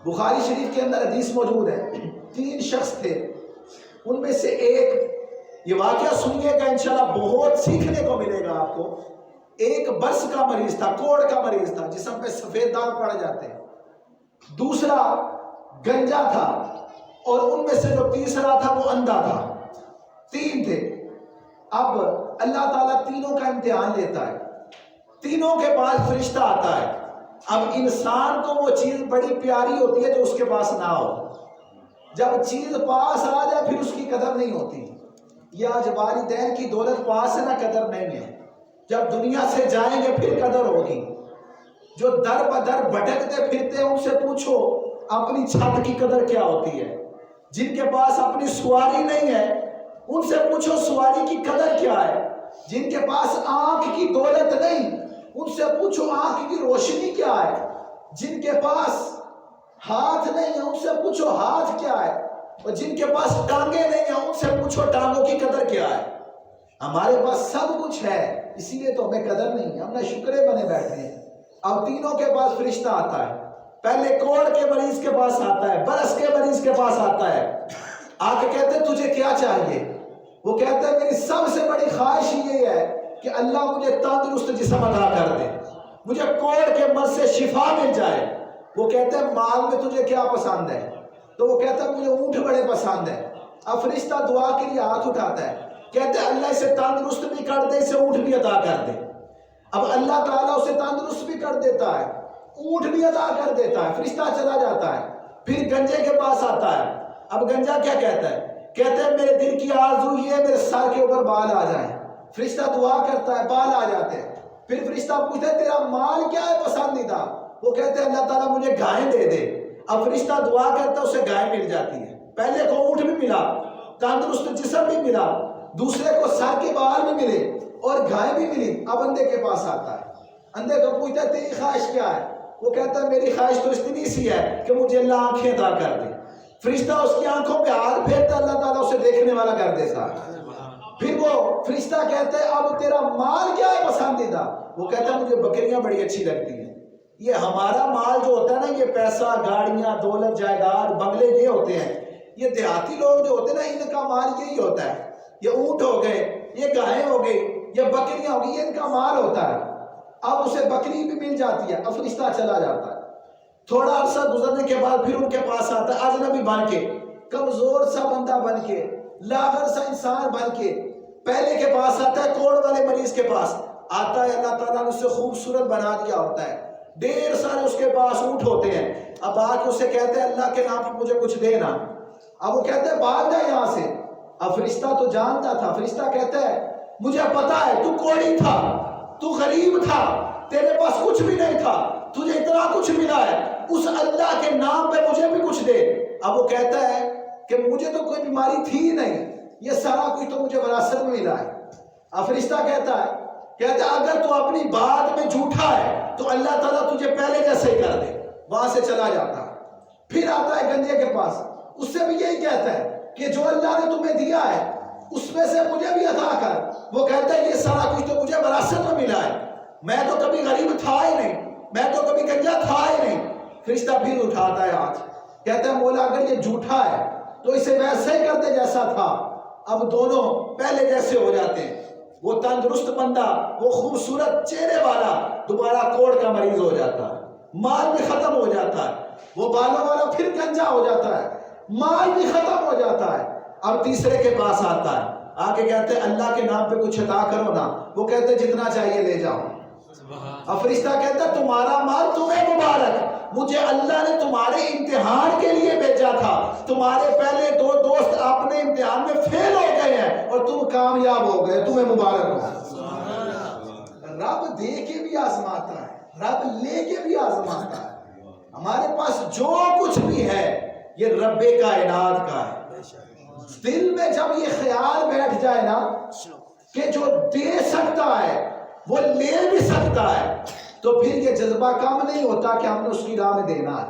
بخاری شریف کے اندر حدیث موجود ہے، 3 شخص تھے، ان میں سے ایک، یہ واقعہ سنیے گا انشاءاللہ بہت سیکھنے کو ملے گا آپ کو۔ ایک برس کا مریض تھا، کوڑ کا مریض تھا، جسم پہ سفید داغ پڑ جاتے ہیں۔ دوسرا گنجا تھا، اور ان میں سے جو تیسرا تھا وہ اندھا تھا۔ 3 تھے۔ اب اللہ تعالیٰ تینوں کا امتحان لیتا ہے، تینوں کے پاس فرشتہ آتا ہے۔ اب انسان کو وہ چیز بڑی پیاری ہوتی ہے جو اس کے پاس نہ ہو، جب چیز پاس آ جائے پھر اس کی قدر نہیں ہوتی۔ یہ آج والدین کی دولت پاس ہے نا، قدر نہیں ہے، جب دنیا سے جائیں گے پھر قدر ہوگی۔ جو در بدر بھٹکتے پھرتے ہیں ان سے پوچھو اپنی چھت کی قدر کیا ہوتی ہے۔ جن کے پاس اپنی سواری نہیں ہے ان سے پوچھو سواری کی قدر کیا ہے۔ جن کے پاس آنکھ کی دولت نہیں ان سے پوچھو آنکھ کی روشنی کیا ہے۔ جن کے پاس ہاتھ نہیں ہے ان سے پوچھو ہاتھ کیا ہے، اور جن کے پاس ٹانگیں نہیں ہیں ان سے پوچھو ٹانگوں کی قدر کیا ہے۔ ہمارے پاس سب کچھ ہے، اسی لیے تو ہمیں قدر نہیں ہے، ہم نے شکرے بنے بیٹھے ہیں۔ اب تینوں کے پاس فرشتہ آتا ہے، پہلے کوڑ کے مریض کے پاس آتا ہے، برس کے مریض کے پاس آتا ہے، آ کے کہتے ہیں تجھے کیا چاہیے؟ وہ کہتا ہے میری سب سے بڑی خواہش یہ ہے کہ اللہ مجھے تندرست جسم عطا کر دے، مجھے کوڑ کے مرض سے شفا مل جائے۔ وہ کہتے ہیں مال میں تجھے کیا پسند ہے؟ تو وہ کہتا ہے مجھے اونٹ بڑے پسند ہے۔ اب فرشتہ دعا کے لیے ہاتھ اٹھاتا ہے، کہتے ہیں اللہ اسے تندرست بھی کر دے، اسے اونٹ بھی عطا کر دے۔ اب اللہ تعالیٰ اسے تندرست بھی کر دیتا ہے، اونٹ بھی عطا کر دیتا ہے، فرشتہ چلا جاتا ہے۔ پھر گنجے کے پاس آتا ہے، اب گنجا کیا کہتا ہے؟ کہتے ہیں میرے دل کی آرزو یہ میرے سر کے اوپر بال آ جائیں۔ فرشتہ دعا کرتا ہے، بال آ جاتے ہیں۔ پھر فرشتہ پوچھتا ہے تیرا مال کیا ہے پسندیدہ؟ وہ کہتے ہیں اللہ تعالیٰ مجھے گائے دے دے۔ اب فرشتہ دعا کرتا ہے، اسے گائے مل جاتی ہے۔ پہلے کو اونٹ بھی ملا، تندرست جسم بھی ملا، دوسرے کو سر کے بال بھی ملے اور گائے بھی ملی۔ اب اندھے کے پاس آتا ہے، اندھے کو پوچھتا ہے تیری خواہش کیا ہے؟ وہ کہتا ہے میری خواہش تو اتنی سی ہے کہ مجھے اللہ آنکھیں عطا کر دے۔ فرشتہ اس کی آنکھوں پہ ہاتھ پھیرتا، اللہ تعالیٰ اسے دیکھنے والا کر دیتا ہے۔ پھر وہ فرشتہ کہتا ہے اب تیرا مال کیا ہے پسندیدہ؟ وہ کہتا ہے مجھے بکریاں بڑی اچھی لگتی ہیں۔ یہ ہمارا مال جو ہوتا ہے نا، یہ پیسہ، گاڑیاں، دولت، جائیداد، بنگلے یہ ہوتے ہیں۔ یہ دیہاتی لوگ جو ہوتے ہیں نا ان کا مال یہی ہوتا ہے۔ یہ اونٹ ہو گئے، یہ گائیں ہو گئی، یہ بکریاں ہو گئی، یہ ان کا مال ہوتا ہے۔ اب اسے بکری بھی مل جاتی ہے، اب فرشتہ چلا جاتا ہے۔ تھوڑا عرصہ گزرنے کے بعد پھر ان کے پاس آتا ہے اجنبی بن کے، کمزور سا بندہ بن کے، لاغر سا انسان بن کے۔ پہلے کے پاس آتا ہے، کوڑ والے مریض کے پاس آتا ہے، اللہ تعالیٰ نے اسے خوبصورت بنا دیا ہوتا ہے، ڈھیر سارے اس کے پاس اونٹ ہوتے ہیں۔ اب آ کے اسے کہتے ہیں اللہ کے نام پر مجھے کچھ دینا۔ اب وہ کہتے ہیں بھاگ جا یہاں سے۔ اب فرشتہ تو جانتا تھا، فرشتہ کہتا ہے مجھے پتا ہے تو کوڑی تھا، تو غریب تھا، تیرے پاس کچھ بھی نہیں تھا، تجھے اتنا کچھ ملا ہے، اس اللہ کے نام پہ مجھے بھی کچھ دے۔ اب وہ کہتا ہے کہ مجھے تو کوئی بیماری تھی نہیں، یہ سارا کچھ تو مجھے وراثت میں ملا ہے۔ اب فرشتہ کہتا ہے اگر تو اپنی بات میں جھوٹا ہے تو اللہ تعالیٰ تجھے پہلے جیسے ہی کر دے۔ وہاں سے چلا جاتا ہے، پھر آتا ہے گنجے کے پاس، اس سے بھی یہی کہتا ہے کہ جو اللہ نے تمہیں دیا ہے اس میں سے مجھے بھی عطا کر۔ وہ کہتا ہے یہ سارا کچھ تو مجھے وراثت میں ملا ہے، میں تو کبھی غریب تھا ہی نہیں، میں تو کبھی گنجا تھا ہی نہیں۔ فرشتہ پھر اٹھاتا ہے ہاتھ، کہتا ہے مولا اگر یہ جھوٹا ہے تو اسے ویسے ہی کر دے جیسا تھا۔ اب دونوں پہلے جیسے ہو جاتے ہیں، وہ تندرست بندہ، وہ خوبصورت چہرے والا دوبارہ کوڑ کا مریض ہو جاتا ہے، مال بھی ختم ہو جاتا ہے۔ وہ بالوں والا پھر گنجا ہو جاتا ہے، مال بھی ختم ہو جاتا ہے۔ اب تیسرے کے پاس آتا ہے، آ کے کہتے ہیں اللہ کے نام پہ کچھ عطا کرو نا۔ وہ کہتے ہیں جتنا چاہیے لے جاؤ۔ اب فرشتہ کہتا ہے تمہارا مال تمہیں مبارک، مجھے اللہ نے تمہارے امتحان کے لیے بھیجا تھا، تمہارے پہلے 2 دوست اپنے امتحان میں فیل ہو گئے ہیں اور تم کامیاب ہو گئے، تمہیں مبارک ہو۔ رب دے کے بھی آزماتا ہے، رب لے کے بھی آزماتا ہے۔ ہمارے پاس جو کچھ بھی ہے یہ رب کائنات کا ہے۔ دل میں جب یہ خیال بیٹھ جائے نا کہ جو دے سکتا ہے وہ لے بھی سکتا ہے، تو پھر یہ جذبہ کم نہیں ہوتا کہ ہم نے اس کی راہ میں دینا ہے۔